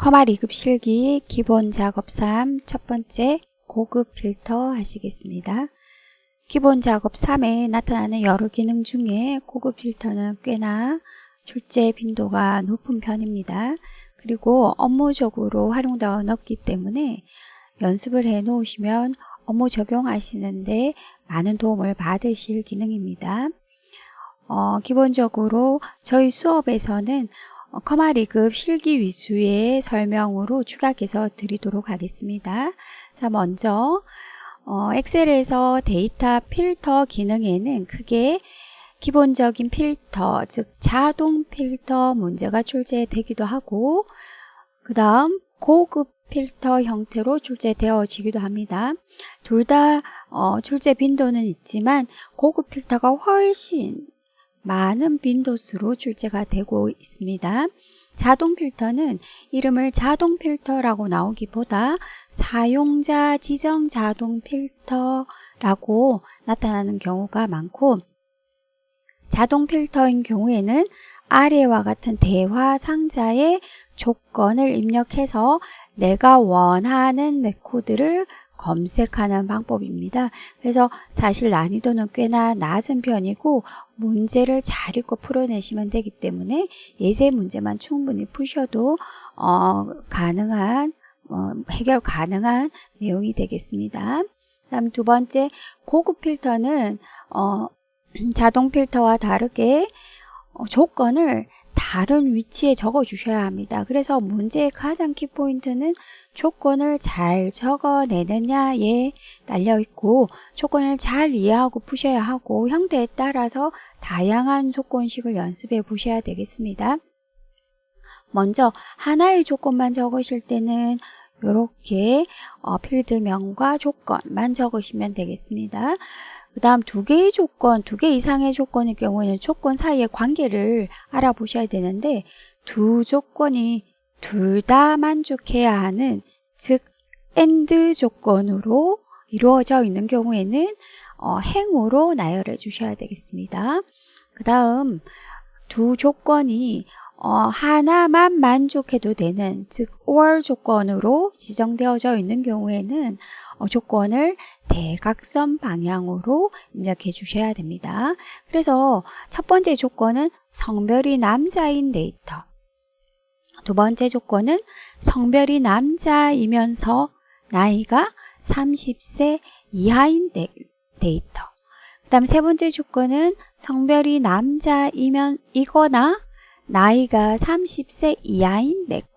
커마 리급 실기 기본 작업 3 첫 번째 고급 필터 하시겠습니다. 기본 작업 3에 나타나는 여러 기능 중에 고급 필터는 꽤나 출제 빈도가 높은 편입니다. 그리고 업무적으로 활용도가 높기 때문에 연습을 해 놓으시면 업무 적용하시는데 많은 도움을 받으실 기능입니다. 기본적으로 저희 수업에서는 커마 리급 실기 위주의 설명으로 추가해서 드리도록 하겠습니다. 자, 먼저 엑셀에서 데이터 필터 기능에는 크게 기본적인 필터, 즉 자동 필터 문제가 출제되기도 하고, 그 다음 고급 필터 형태로 출제되어지기도 합니다. 둘 다 출제 빈도는 있지만 고급 필터가 훨씬 많은 빈도수로 출제가 되고 있습니다. 자동 필터는 이름을 자동 필터라고 나오기보다 사용자 지정 자동 필터라고 나타나는 경우가 많고, 자동 필터인 경우에는 아래와 같은 대화 상자에 조건을 입력해서 내가 원하는 레코드를 검색하는 방법입니다. 그래서 사실 난이도는 꽤나 낮은 편이고 문제를 잘 읽고 풀어내시면 되기 때문에 예제 문제만 충분히 푸셔도 해결 가능한 내용이 되겠습니다. 다음 두 번째 고급 필터는 자동 필터와 다르게 조건을 다른 위치에 적어 주셔야 합니다. 그래서 문제의 가장 키포인트는 조건을 잘 적어내느냐에 달려 있고, 조건을 잘 이해하고 푸셔야 하고 형태에 따라서 다양한 조건식을 연습해 보셔야 되겠습니다. 먼저 하나의 조건만 적으실 때는 이렇게 필드명과 조건만 적으시면 되겠습니다. 그 다음 두 개의 조건, 두 개 이상의 조건의 경우에는 조건 사이의 관계를 알아보셔야 되는데, 두 조건이 둘 다 만족해야 하는, 즉 AND 조건으로 이루어져 있는 경우에는 행으로 나열해 주셔야 되겠습니다. 그 다음 두 조건이 하나만 만족해도 되는, 즉 OR 조건으로 지정되어져 있는 경우에는 조건을 대각선 방향으로 입력해 주셔야 됩니다. 그래서 첫 번째 조건은 성별이 남자인 데이터, 두 번째 조건은 성별이 남자이면서 나이가 30세 이하인 데이터, 그 다음 세 번째 조건은 성별이 남자이거나 나이가 30세 이하인 레코드.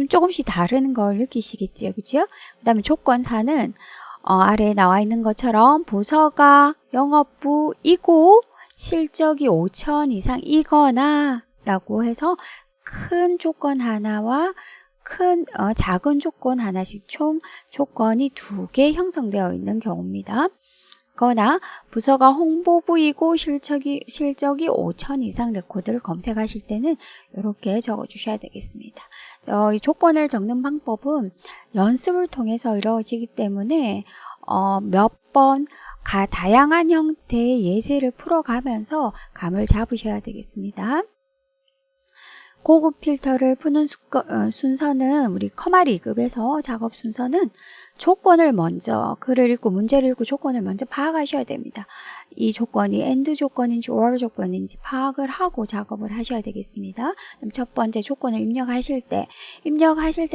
조금씩 다른 걸 느끼시겠지요, 그죠? 그 다음에 조건 4는 아래에 나와 있는 것처럼 부서가 영업부이고 실적이 5천 이상이거나 라고 해서 큰 조건 하나와 작은 조건 하나씩 총 조건이 2개 형성되어 있는 경우입니다. 거나 부서가 홍보부이고 실적이 5천 이상 레코드를 검색하실 때는 이렇게 적어 주셔야 되겠습니다. 이 조건을 적는 방법은 연습을 통해서 이루어지기 때문에 몇 번 다양한 형태의 예제를 풀어가면서 감을 잡으셔야 되겠습니다. 고급 필터를 푸는 순서는, 우리 커마 리급에서 작업 순서는 조건을 먼저, 글을 읽고 문제를 읽고 조건을 먼저 파악하셔야 됩니다. 이 조건이 AND 조건인지 OR 조건인지 파악을 하고 작업을 하셔야 되겠습니다. 그럼 첫 번째 조건을 입력하실 때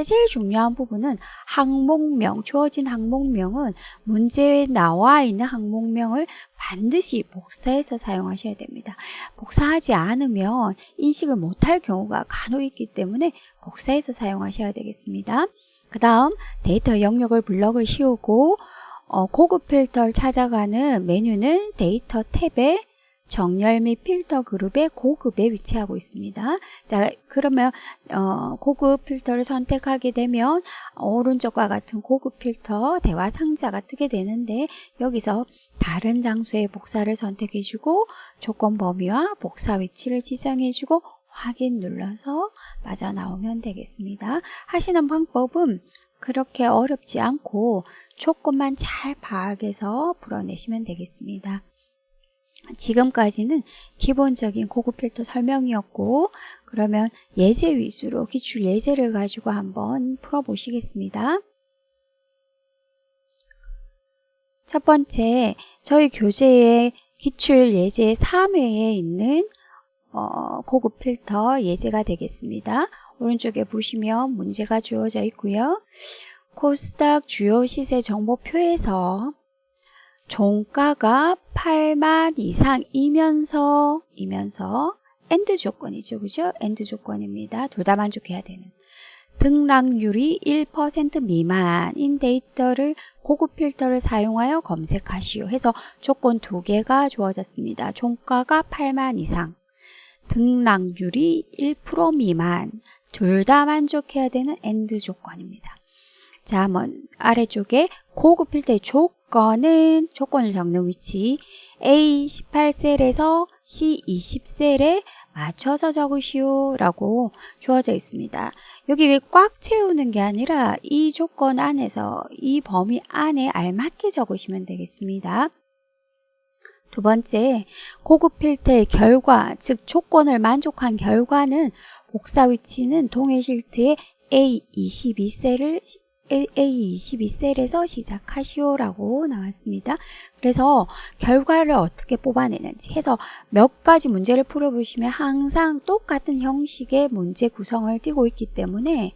제일 중요한 부분은 항목명, 주어진 항목명은 문제에 나와 있는 항목명을 반드시 복사해서 사용하셔야 됩니다. 복사하지 않으면 인식을 못할 경우가 간혹 있기 때문에 복사해서 사용하셔야 되겠습니다. 그 다음 데이터 영역을 블럭을 씌우고 고급 필터를 찾아가는 메뉴는 데이터 탭에 정렬 및 필터 그룹의 고급에 위치하고 있습니다. 자, 그러면 고급 필터를 선택하게 되면 오른쪽과 같은 고급 필터 대화 상자가 뜨게 되는데, 여기서 다른 장소의 복사를 선택해 주고 조건 범위와 복사 위치를 지정해 주고 확인 눌러서 빠져나오면 되겠습니다. 하시는 방법은 그렇게 어렵지 않고 조건만 잘 파악해서 풀어내시면 되겠습니다. 지금까지는 기본적인 고급 필터 설명이었고, 그러면 예제 위주로 기출 예제를 가지고 한번 풀어보시겠습니다. 첫 번째, 저희 교재의 기출 예제 3회에 있는 고급 필터 예제가 되겠습니다. 오른쪽에 보시면 문제가 주어져 있고요. 코스닥 주요 시세 정보표에서 종가가 8만 이상이면서 엔드 조건이죠. 그죠? 엔드 조건입니다. 둘 다 만족해야 되는. 등락률이 1% 미만인 데이터를 고급 필터를 사용하여 검색하시오 해서 조건 두 개가 주어졌습니다. 종가가 8만 이상, 등락률이 1% 미만, 둘 다 만족해야 되는 엔드 조건입니다. 자, 한번 아래쪽에 고급 필터의 조건을 적는 위치 A 18셀에서 C 20셀에 맞춰서 적으시오 라고 주어져 있습니다. 여기 꽉 채우는 게 아니라 이 조건 안에서 이 범위 안에 알맞게 적으시면 되겠습니다. 두 번째, 고급 필터의 결과, 즉 조건을 만족한 결과는 복사 위치는 동일 실트의 A22셀에서 시작하시오라고 나왔습니다. 그래서 결과를 어떻게 뽑아내는지 해서 몇 가지 문제를 풀어보시면 항상 똑같은 형식의 문제 구성을 띠고 있기 때문에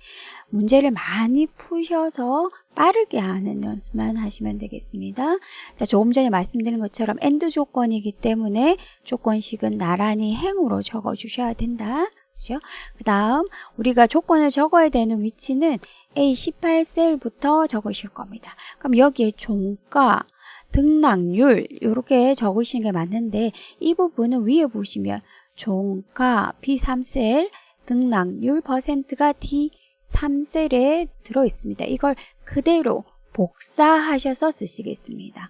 문제를 많이 푸셔서 빠르게 하는 연습만 하시면 되겠습니다. 자, 조금 전에 말씀드린 것처럼 엔드 조건이기 때문에 조건식은 나란히 행으로 적어주셔야 된다. 그죠? 그 다음 우리가 조건을 적어야 되는 위치는 A18셀부터 적으실 겁니다. 그럼 여기에 종가, 등락률 이렇게 적으시는 게 맞는데 이 부분은 위에 보시면 종가 B3셀, 등락률 %가 D3셀에 들어있습니다. 이걸 그대로 복사하셔서 쓰시겠습니다.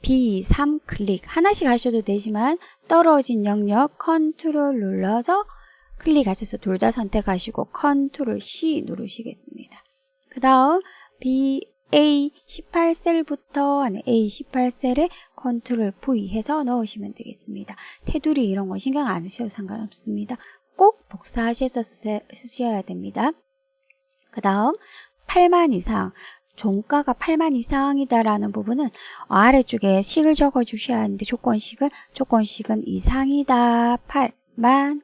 B3 클릭 하나씩 하셔도 되지만 떨어진 영역 컨트롤 눌러서 클릭하셔서 둘 다 선택하시고 컨트롤 C 누르시겠습니다. 그 다음 A18셀부터 A18셀에 컨트롤 V 해서 넣으시면 되겠습니다. 테두리 이런 거 신경 안 쓰셔도 상관없습니다. 꼭 복사하셔서 쓰셔야 됩니다. 그 다음 8만 이상, 종가가 8만 이상이다라는 부분은 아래쪽에 식을 적어 주셔야 하는데 조건식은 이상이다 8만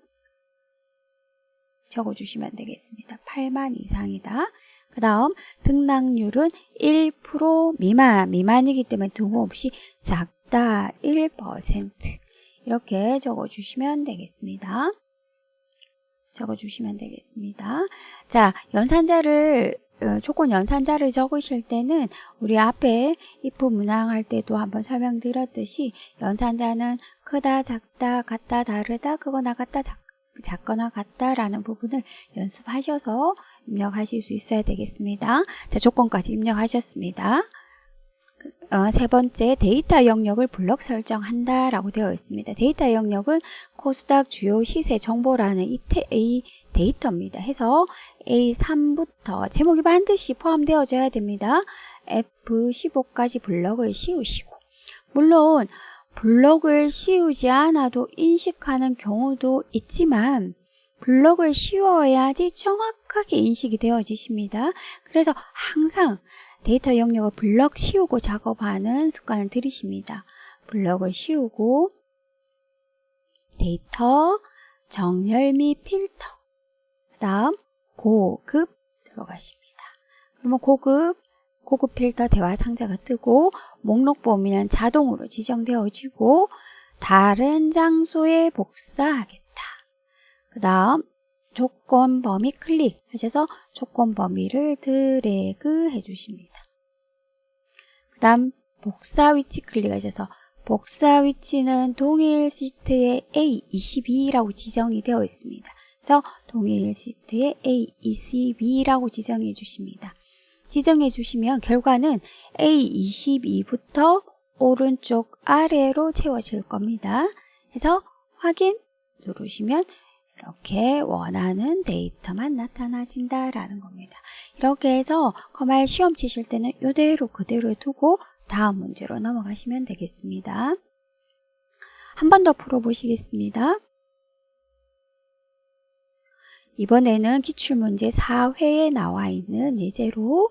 적어주시면 되겠습니다. 8만 이상이다. 그 다음 등락률은 1% 미만이기 때문에 등호없이 작다 1% 이렇게 적어주시면 되겠습니다. 자, 조건 연산자를 적으실 때는 우리 앞에 if 문항할 때도 한번 설명드렸듯이 연산자는 크다, 작다, 같다, 다르다, 크거나 같다, 작거나 같다라는 부분을 연습하셔서 입력하실 수 있어야 되겠습니다. 자, 조건까지 입력하셨습니다. 세 번째, 데이터 영역을 블록 설정한다 라고 되어 있습니다. 데이터 영역은 코스닥 주요 시세 정보라는 이 데이터입니다. 해서 A3부터 제목이 반드시 포함되어져야 됩니다. F15까지 블록을 씌우시고, 물론 블록을 씌우지 않아도 인식하는 경우도 있지만 블록을 씌워야지 정확하게 인식이 되어지십니다. 그래서 항상 데이터 영역을 블록 씌우고 작업하는 습관을 들이십니다. 블록을 씌우고 데이터, 정렬 및 필터, 그 다음 고급 들어가십니다. 그러면 고급 필터 대화 상자가 뜨고 목록 범위는 자동으로 지정되어지고 다른 장소에 복사하겠다. 그 다음 조건 범위 클릭하셔서 조건 범위를 드래그 해주십니다. 그 다음 복사 위치 클릭하셔서 복사 위치는 동일 시트에 A22라고 지정이 되어 있습니다. 그래서 동일 시트에 A22라고 지정해 주십니다. 지정해 주시면 결과는 A22부터 오른쪽 아래로 채워질 겁니다. 그래서 확인 누르시면 이렇게 원하는 데이터만 나타나진다라는 겁니다. 이렇게 해서 컴마일 시험 치실 때는 이대로 그대로 두고 다음 문제로 넘어가시면 되겠습니다. 한 번 더 풀어보시겠습니다. 이번에는 기출문제 4회에 나와 있는 예제로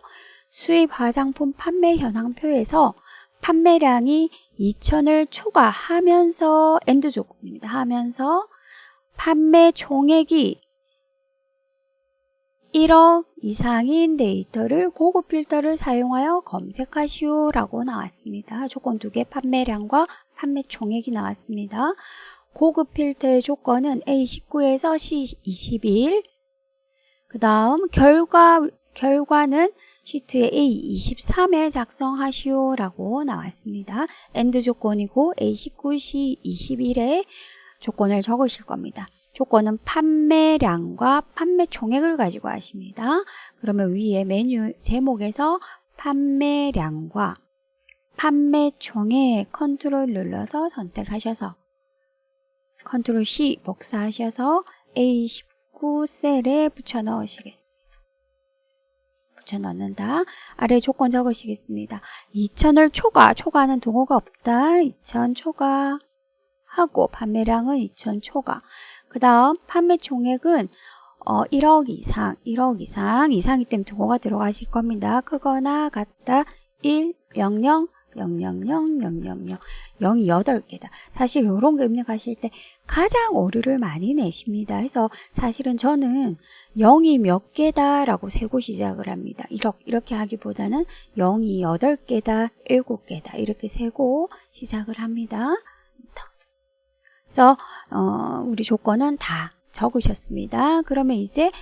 수입 화장품 판매 현황표에서 판매량이 2,000을 초과하면서 엔드 조건입니다. 하면서 판매 총액이 1억 이상인 데이터를 고급 필터를 사용하여 검색하시오 라고 나왔습니다. 조건 2개 판매량과 판매 총액이 나왔습니다. 고급 필터의 조건은 A19에서 C21, 그 다음 결과는 시트에 A23에 작성하시오 라고 나왔습니다. 엔드 조건이고 A19, C21에 조건을 적으실 겁니다. 조건은 판매량과 판매 총액을 가지고 하십니다. 그러면 위에 메뉴 제목에서 판매량과 판매 총액 컨트롤 눌러서 선택하셔서 컨트롤 C 복사하셔서 A19 셀에 붙여 넣으시겠습니다. 붙여 넣는다. 아래 조건 적으시겠습니다. 2,000을 초과는 동호가 없다. 2,000 초과하고 판매량은 2,000 초과. 그 다음 판매 총액은 1억 이상이기 때문에 동호가 들어가실 겁니다. 크거나 같다 1, 0, 0, 0, 0, 0, 0, 0, 0, 0이 8개다. 사실 이런 거 입력하실 때 가장 오류를 많이 내십니다. 해서 사실은 저는 0이 몇 개다 라고 세고 시작을 합니다. 이렇게 하기보다는 0이 8개다, 7개다 이렇게 세고 시작을 합니다. 그래서 우리 조건은 다 적으셨습니다. 그러면 이제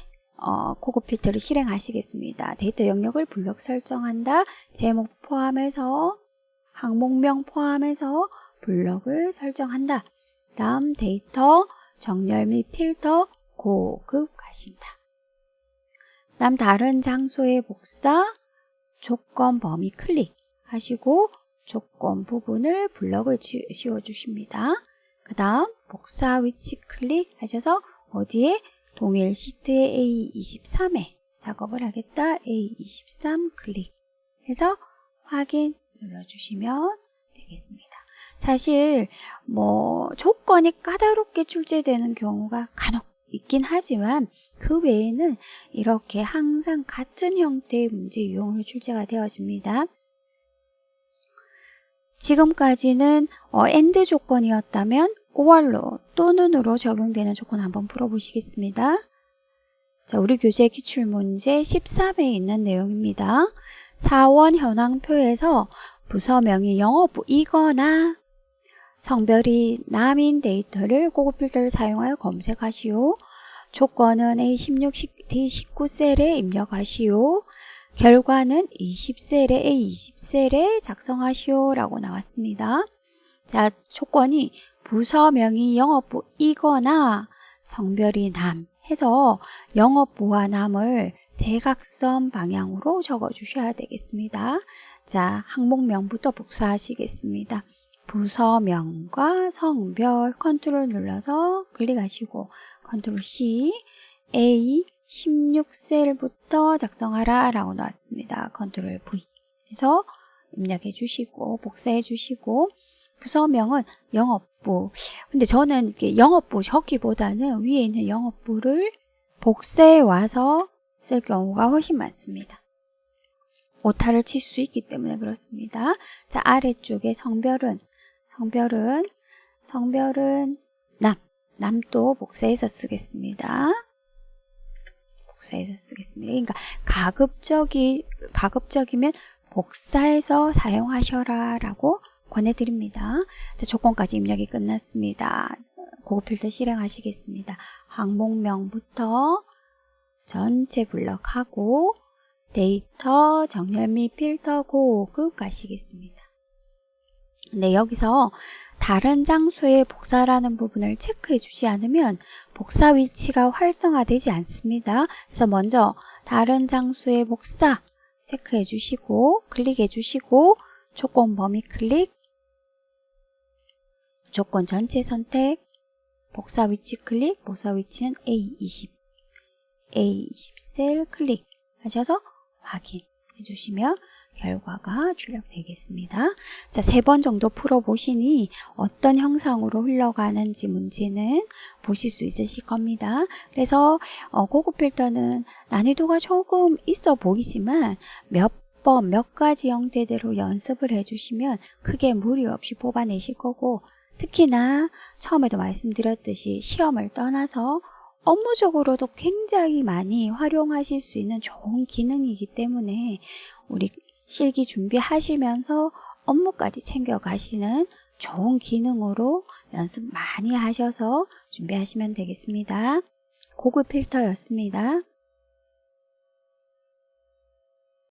고급 필터를 실행하시겠습니다. 데이터 영역을 블록 설정한다. 제목 포함해서 항목명 포함해서 블록을 설정한다. 다음 데이터 정렬 및 필터 고급 가신다. 다음 다른 장소의 복사 조건 범위 클릭하시고 조건 부분을 블록을 씌워주십니다. 그 다음 복사 위치 클릭하셔서 어디에? 동일 시트의 A23에 작업을 하겠다. A23 클릭해서 확인 눌러주시면 되겠습니다. 사실 조건이 까다롭게 출제되는 경우가 간혹 있긴 하지만 그 외에는 이렇게 항상 같은 형태의 문제 유형으로 출제가 되어집니다. 지금까지는 AND 조건이었다면 OR로 또는으로 적용되는 조건 한번 풀어보시겠습니다. 자, 우리 교재 기출문제 13회에 있는 내용입니다. 사원 현황표에서 부서명이 영어부이거나 성별이 남인 데이터를 고급 필터를 사용하여 검색하시오. 조건은 A16, D19 셀에 입력하시오. 결과는 20셀에 A20셀에 작성하시오 라고 나왔습니다. 자, 조건이 부서명이 영업부이거나 성별이 남 해서 영업부와 남을 대각선 방향으로 적어주셔야 되겠습니다. 자, 항목명부터 복사하시겠습니다. 부서명과 성별 컨트롤 눌러서 클릭하시고 컨트롤 C A16셀부터 작성하라 라고 나왔습니다. 컨트롤 V 해서 입력해 주시고 복사해 주시고 부서명은 영업부. 근데 저는 이렇게 영업부 적기보다는 위에 있는 영업부를 복사해 와서 쓸 경우가 훨씬 많습니다. 오타를 칠 수 있기 때문에 그렇습니다. 자, 아래쪽에 성별은 남도 복사해서 쓰겠습니다. 복사해서 쓰겠습니다. 그러니까 가급적이면 복사해서 사용하셔라 라고 권해드립니다. 자, 조건까지 입력이 끝났습니다. 고급 필터 실행하시겠습니다. 항목명부터 전체 블럭하고 데이터 정렬 및 필터 고급 가시겠습니다. 근데 여기서 다른 장소의 복사라는 부분을 체크해 주지 않으면 복사 위치가 활성화되지 않습니다. 그래서 먼저 다른 장소의 복사 체크해 주시고 클릭해 주시고 조건 범위 클릭, 조건 전체 선택, 복사 위치 클릭, 복사 위치는 A20 셀 클릭 하셔서 확인해 주시면 결과가 출력되겠습니다. 자, 3번 정도 풀어보시니 어떤 형상으로 흘러가는지 문제는 보실 수 있으실 겁니다. 그래서 고급 필터는 난이도가 조금 있어 보이지만 몇 가지 형태대로 연습을 해주시면 크게 무리 없이 뽑아내실 거고, 특히나 처음에도 말씀드렸듯이 시험을 떠나서 업무적으로도 굉장히 많이 활용하실 수 있는 좋은 기능이기 때문에 우리 실기 준비하시면서 업무까지 챙겨가시는 좋은 기능으로 연습 많이 하셔서 준비하시면 되겠습니다. 고급 필터였습니다.